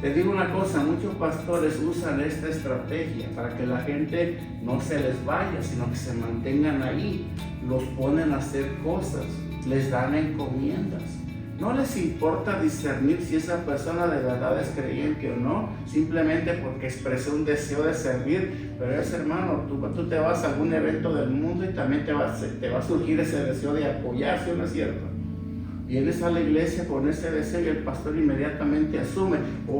[SPEAKER 1] Te digo una cosa, muchos pastores usan esta estrategia para que la gente no se les vaya, sino que se mantengan ahí. Los ponen a hacer cosas, les dan encomiendas. No les importa discernir si esa persona de verdad es creyente o no, simplemente porque expresó un deseo de servir. Pero ese hermano, tú te vas a algún evento del mundo y también te va a surgir ese deseo de apoyar, ¿sí o no es cierto? Vienes a la iglesia con ese deseo y el pastor inmediatamente asume,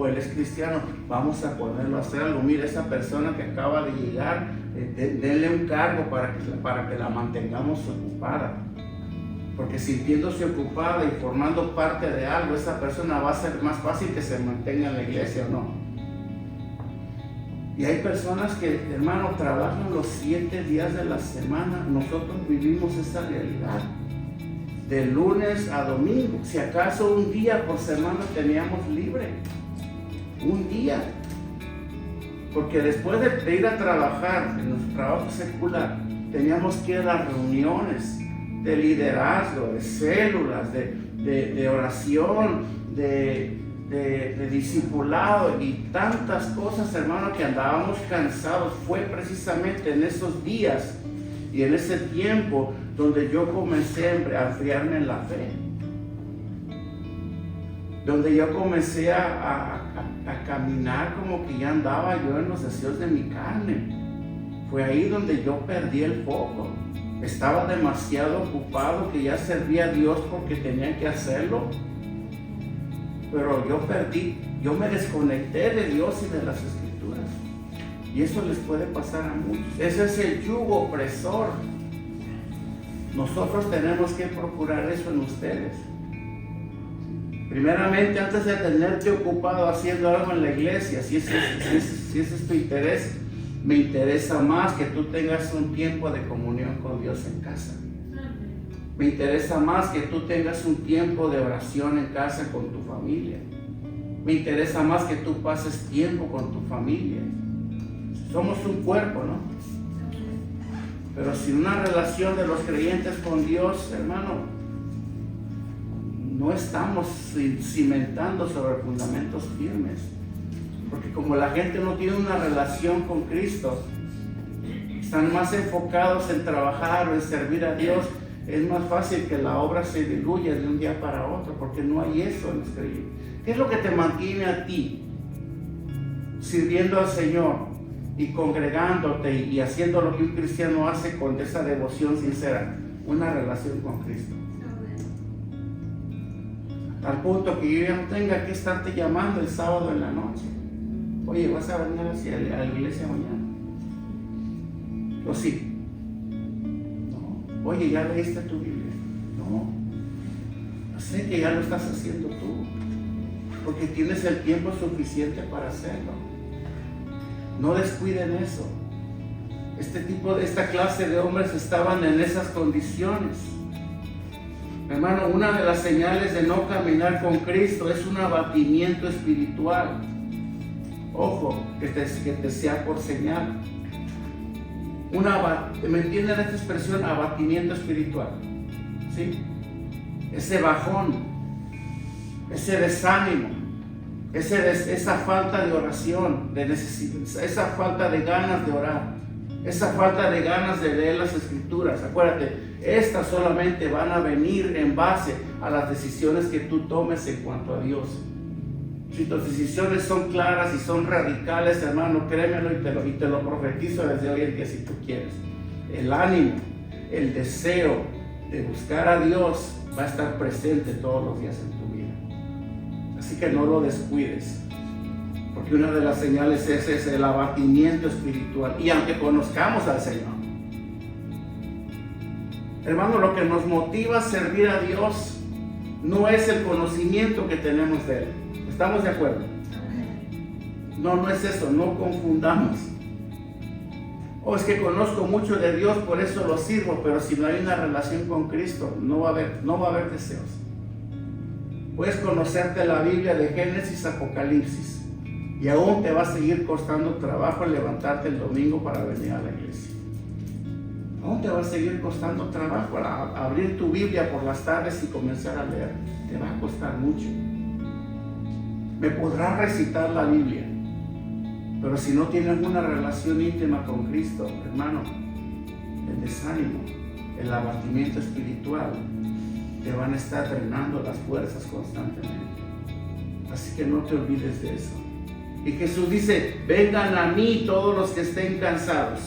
[SPEAKER 1] él es cristiano, vamos a ponerlo a hacer algo. Mira, esa persona que acaba de llegar, denle un cargo para que la mantengamos ocupada. Porque sintiéndose ocupada y formando parte de algo, esa persona va a ser más fácil que se mantenga en la iglesia, ¿o no? Y hay personas que, hermano, trabajan los 7 días de la semana. Nosotros vivimos esa realidad. De lunes a domingo. Si acaso un día por semana teníamos libre. Un día. Porque después de ir a trabajar en nuestro trabajo secular, teníamos que ir a las reuniones de liderazgo, de células, de oración, de discipulado y tantas cosas, hermano, que andábamos cansados. Fue precisamente en esos días y en ese tiempo donde yo comencé a enfriarme en la fe, donde yo comencé a caminar como que ya andaba yo en los deseos de mi carne. fue ahí donde yo perdí el foco. Estaba demasiado ocupado que ya servía a Dios porque tenía que hacerlo. Pero yo me desconecté de Dios y de las Escrituras. Y eso les puede pasar a muchos. Ese es el yugo opresor. Nosotros tenemos que procurar eso en ustedes. Primeramente, antes de tenerte ocupado haciendo algo en la iglesia, si ese es tu interés, me interesa más que tú tengas un tiempo de comunión con Dios en casa. Me interesa más que tú tengas un tiempo de oración en casa con tu familia. Me interesa más que tú pases tiempo con tu familia. Somos un cuerpo, ¿no? Pero sin una relación de los creyentes con Dios, hermano, no estamos cimentando sobre fundamentos firmes. Porque como la gente no tiene una relación con Cristo, están más enfocados en trabajar o en servir a Dios, es más fácil que la obra se diluya de un día para otro, porque no hay eso en los creyentes. ¿Qué es lo que te mantiene a ti sirviendo al Señor y congregándote y haciendo lo que un cristiano hace con esa devoción sincera? Una relación con Cristo. Al punto que yo ya no tenga que estarte llamando el sábado en la noche. Oye, ¿vas a venir a la iglesia mañana? ¿O sí? No. Oye, ¿ya leíste tu Biblia? No. Sé que ya lo estás haciendo tú, porque tienes el tiempo suficiente para hacerlo. No descuiden eso. Esta clase de hombres estaban en esas condiciones. Hermano, una de las señales de no caminar con Cristo es un abatimiento espiritual. Ojo, que te sea por señal. ¿Me entienden esta expresión? Abatimiento espiritual. ¿Sí? Ese bajón, ese desánimo, esa falta de oración, esa falta de ganas de orar, esa falta de ganas de leer las Escrituras. Acuérdate, estas solamente van a venir en base a las decisiones que tú tomes en cuanto a Dios. Si tus decisiones son claras y son radicales, hermano, créemelo y te lo profetizo desde hoy en día si tú quieres. El ánimo, el deseo de buscar a Dios va a estar presente todos los días en tu vida. Así que no lo descuides, porque una de las señales es el abatimiento espiritual. Y aunque conozcamos al Señor, hermano, lo que nos motiva a servir a Dios no es el conocimiento que tenemos de Él. ¿Estamos de acuerdo? No es eso, no confundamos. Es que conozco mucho de Dios, por eso lo sirvo, pero si no hay una relación con Cristo, no va a haber deseos. Puedes conocerte la Biblia de Génesis a Apocalipsis y aún te va a seguir costando trabajo levantarte el domingo para venir a la iglesia. Aún te va a seguir costando trabajo abrir tu Biblia por las tardes y comenzar a leer. Te va a costar mucho. Me podrás recitar la Biblia, pero si no tienes una relación íntima con Cristo, hermano, el desánimo, el abatimiento espiritual te van a estar drenando las fuerzas constantemente. Así que no te olvides de eso. Y Jesús dice: vengan a mí todos los que estén cansados.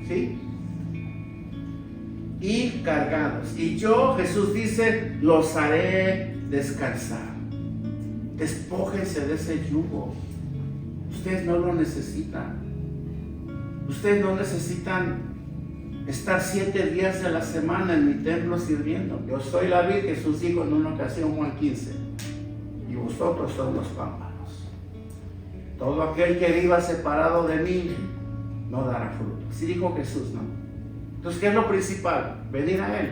[SPEAKER 1] ¿Sí? Y cargados. Y yo, Jesús dice, los haré descansar. Despójense de ese yugo. Ustedes no lo necesitan. Ustedes no necesitan estar 7 días de la semana en mi templo sirviendo. Yo soy la vid, Jesús dijo en una ocasión, Juan 15, y vosotros son los pámpanos. Todo aquel que viva separado de mí no dará fruto. Así dijo Jesús, ¿no? Entonces, ¿qué es lo principal? Venir a Él.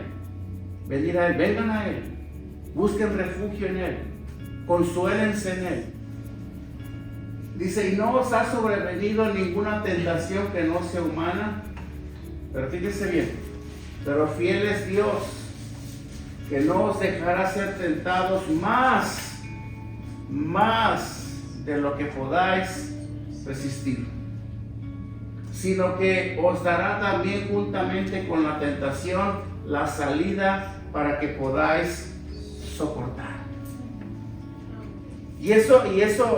[SPEAKER 1] Venir a Él. Vengan a Él. Busquen refugio en Él. Consuélense en Él. Dice: y no os ha sobrevenido ninguna tentación que no sea humana. Pero fíjense bien. Pero fiel es Dios, que no os dejará ser tentados más de lo que podáis resistir, sino que os dará también juntamente con la tentación la salida para que podáis soportar. Y eso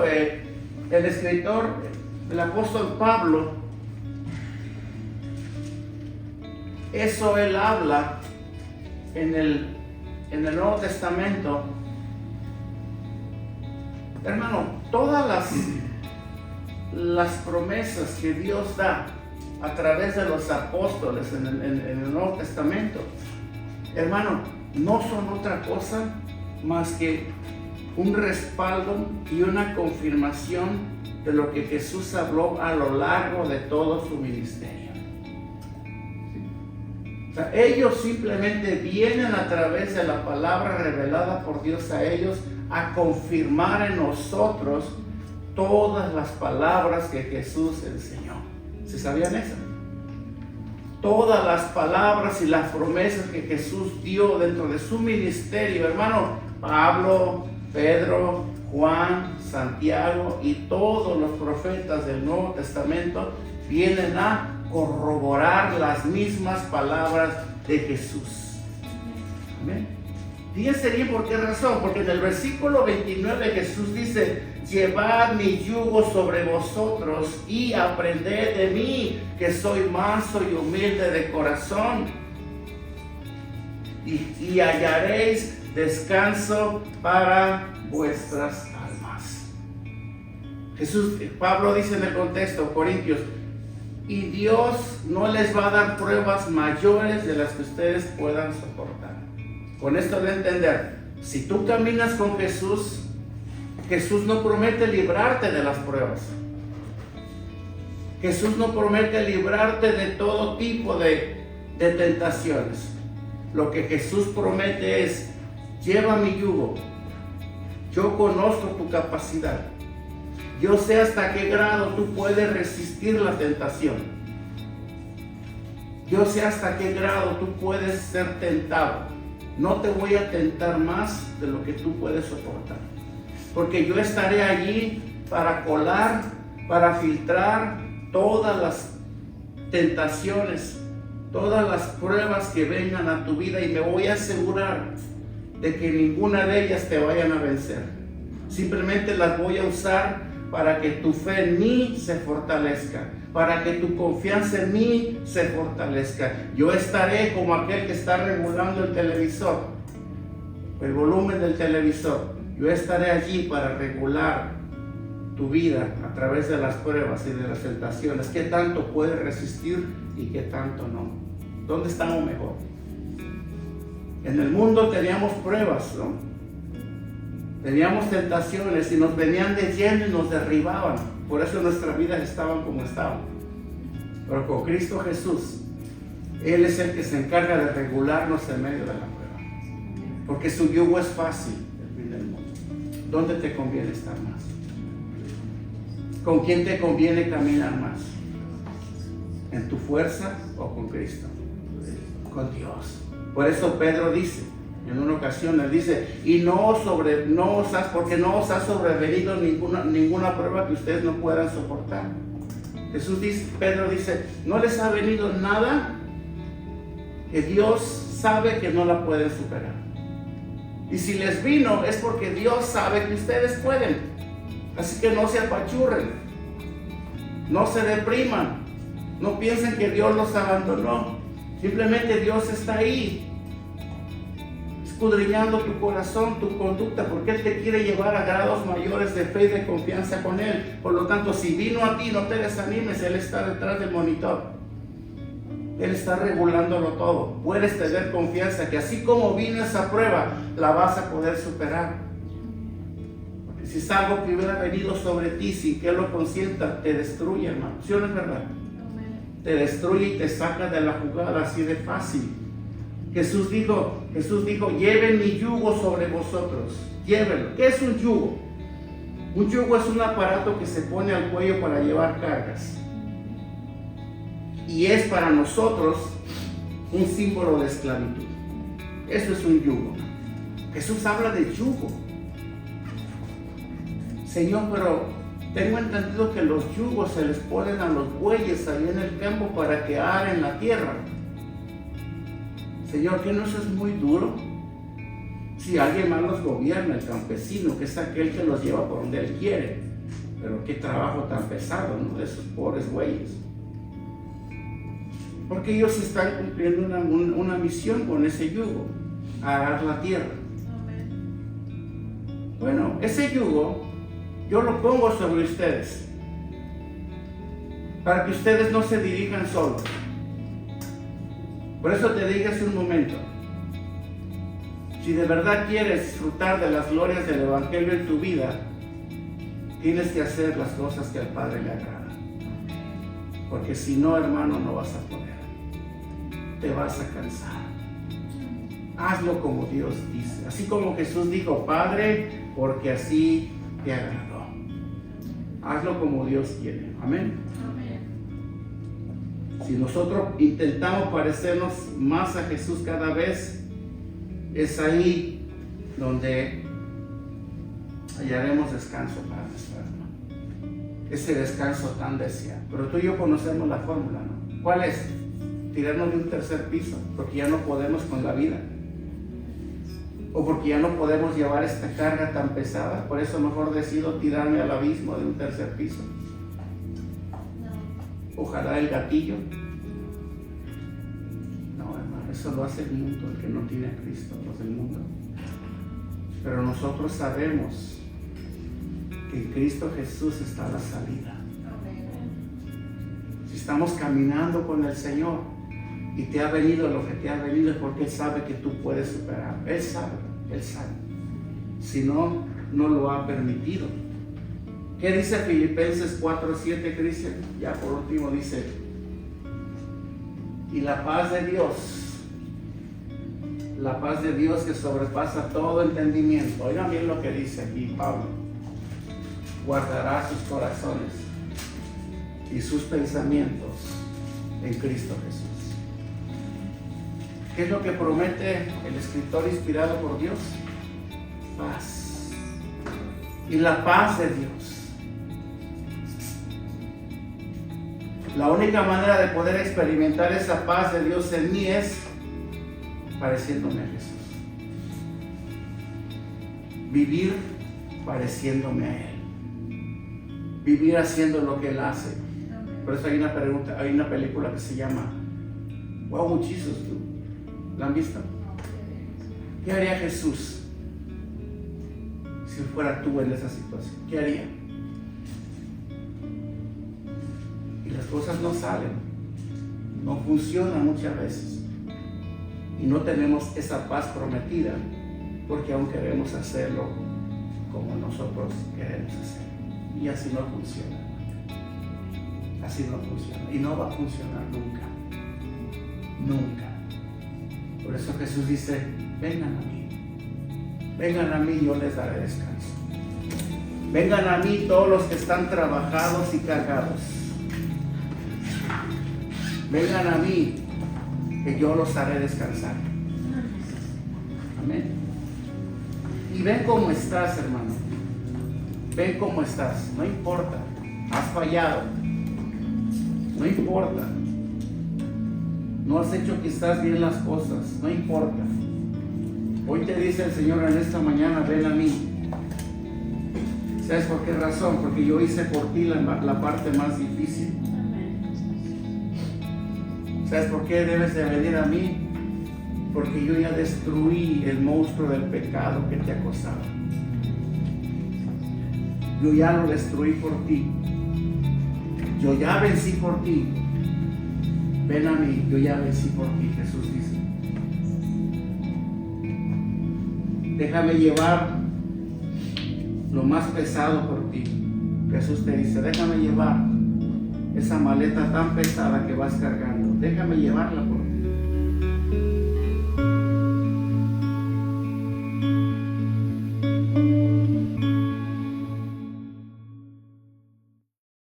[SPEAKER 1] el escritor el apóstol Pablo, eso él habla en el Nuevo Testamento. Hermano, todas las promesas que Dios da a través de los apóstoles en el Nuevo Testamento, hermano, no son otra cosa más que un respaldo y una confirmación de lo que Jesús habló a lo largo de todo su ministerio. O sea, ellos simplemente vienen a través de la palabra revelada por Dios a ellos a confirmar en nosotros todas las palabras que Jesús enseñó. ¿Se sabían eso? Todas las palabras y las promesas que Jesús dio dentro de su ministerio, hermano, Pablo, Pedro, Juan, Santiago y todos los profetas del Nuevo Testamento vienen a corroborar las mismas palabras de Jesús. Amén. Fíjense bien por qué razón, porque en el versículo 29 Jesús dice: llevad mi yugo sobre vosotros y aprended de mí, que soy manso y humilde de corazón, y hallaréis descanso para vuestras almas. Pablo dice en el contexto, Corintios, y Dios no les va a dar pruebas mayores de las que ustedes puedan soportar. Con esto de entender, si tú caminas con Jesús, Jesús no promete librarte de las pruebas. Jesús no promete librarte de todo tipo de tentaciones. Lo que Jesús promete es: lleva mi yugo. Yo conozco tu capacidad. Yo sé hasta qué grado tú puedes resistir la tentación. Yo sé hasta qué grado tú puedes ser tentado. No te voy a tentar más de lo que tú puedes soportar. Porque yo estaré allí para colar, para filtrar todas las tentaciones, todas las pruebas que vengan a tu vida, y me voy a asegurar de que ninguna de ellas te vayan a vencer. Simplemente las voy a usar para que tu fe en mí se fortalezca, para que tu confianza en mí se fortalezca. Yo estaré como aquel que está regulando el televisor, el volumen del televisor. Yo estaré allí para regular tu vida a través de las pruebas y de las tentaciones. ¿Qué tanto puedes resistir y qué tanto no? ¿Dónde estamos mejor? En el mundo teníamos pruebas, ¿no? Teníamos tentaciones y nos venían de lleno y nos derribaban. Por eso nuestras vidas estaban como estaban. Pero con Cristo Jesús, Él es el que se encarga de regularnos en medio de la prueba. Porque su yugo es fácil, el fin del mundo. ¿Dónde te conviene estar más? ¿Con quién te conviene caminar más? ¿En tu fuerza o con Cristo? Con Dios. Por eso Pedro dice, en una ocasión él dice: porque no os ha sobrevenido ninguna prueba que ustedes no puedan soportar. Pedro dice: no les ha venido nada que Dios sabe que no la pueden superar. Y si les vino es porque Dios sabe que ustedes pueden. Así que no se apachurren, no se depriman, no piensen que Dios los abandonó. Simplemente Dios está ahí, escudriñando tu corazón, tu conducta, porque Él te quiere llevar a grados mayores de fe y de confianza con Él. Por lo tanto, si vino a ti, no te desanimes. Él está detrás del monitor. Él está regulándolo todo. Puedes tener confianza que así como vino esa prueba, la vas a poder superar. Porque si es algo que hubiera venido sobre ti sin que Él lo consienta, te destruye, hermano. ¿Sí o no es verdad? Te destruye y te saca de la jugada así de fácil. Jesús dijo, lleven mi yugo sobre vosotros. Llévenlo. ¿Qué es un yugo? Un yugo es un aparato que se pone al cuello para llevar cargas. Y es para nosotros un símbolo de esclavitud. Eso es un yugo. Jesús habla de yugo. Señor, pero tengo entendido que los yugos se les ponen a los bueyes ahí en el campo para que aren la tierra. Señor, ¿qué no eso es muy duro? Si alguien más los gobierna, el campesino, que es aquel que los lleva por donde él quiere. Pero qué trabajo tan pesado, ¿no? De esos pobres güeyes. Porque ellos están cumpliendo una misión con ese yugo, arar la tierra. Bueno, ese yugo yo lo pongo sobre ustedes para que ustedes no se dirijan solos. Por eso te dije hace un momento, si de verdad quieres disfrutar de las glorias del Evangelio en tu vida, tienes que hacer las cosas que al Padre le agradan. Porque si no, hermano, no vas a poder. Te vas a cansar. Hazlo como Dios dice. Así como Jesús dijo, Padre, porque así te agradó. Hazlo como Dios quiere. Amén. Si nosotros intentamos parecernos más a Jesús cada vez, es ahí donde hallaremos descanso para nuestra alma. Ese descanso tan deseado. Pero tú y yo conocemos la fórmula, ¿no? ¿Cuál es? Tirarnos de un tercer piso, porque ya no podemos con la vida. O porque ya no podemos llevar esta carga tan pesada. Por eso mejor decido tirarme al abismo de un tercer piso. Ojalá el gatillo. No, hermano, eso lo hace el mundo, el que no tiene a Cristo, los del mundo. Pero nosotros sabemos que en Cristo Jesús está la salida. Si estamos caminando con el Señor y te ha venido lo que te ha venido, es porque Él sabe que tú puedes superar. Él sabe, Él sabe. Si no, no lo ha permitido. ¿Qué dice Filipenses 4:7, Cristian? Ya por último dice, y la paz de Dios que sobrepasa todo entendimiento. Oigan bien lo que dice aquí Pablo. Guardará sus corazones y sus pensamientos en Cristo Jesús. ¿Qué es lo que promete el escritor inspirado por Dios? Paz. Y la paz de Dios. La única manera de poder experimentar esa paz de Dios en mí es pareciéndome a Jesús. Vivir pareciéndome a Él. Vivir haciendo lo que Él hace. Por eso hay una película que se llama Wow, Jesus. ¿La han visto? ¿Qué haría Jesús si fuera tú en esa situación? ¿Qué haría? Y las cosas no salen, no funcionan muchas veces. Y no tenemos esa paz prometida porque aún queremos hacerlo como nosotros queremos hacerlo. Y así no funciona. Así no funciona. Y no va a funcionar nunca. Nunca. Por eso Jesús dice, vengan a mí. Vengan a mí y yo les daré descanso. Vengan a mí todos los que están trabajados y cargados. Vengan a mí que yo los haré descansar. Amén. Y ven cómo estás, hermano. Ven cómo estás. No importa. Has fallado. No importa. No has hecho quizás bien las cosas. No importa. Hoy te dice el Señor en esta mañana, ven a mí. ¿Sabes por qué razón? Porque yo hice por ti la parte más difícil. ¿Sabes por qué debes de venir a mí? Porque yo ya destruí el monstruo del pecado que te acosaba. Yo ya lo destruí por ti. Yo ya vencí por ti. Ven a mí, yo ya vencí por ti, Jesús dice. Déjame llevar lo más pesado por ti. Jesús te dice, déjame llevar esa maleta tan pesada que vas cargando. Déjame llevarla por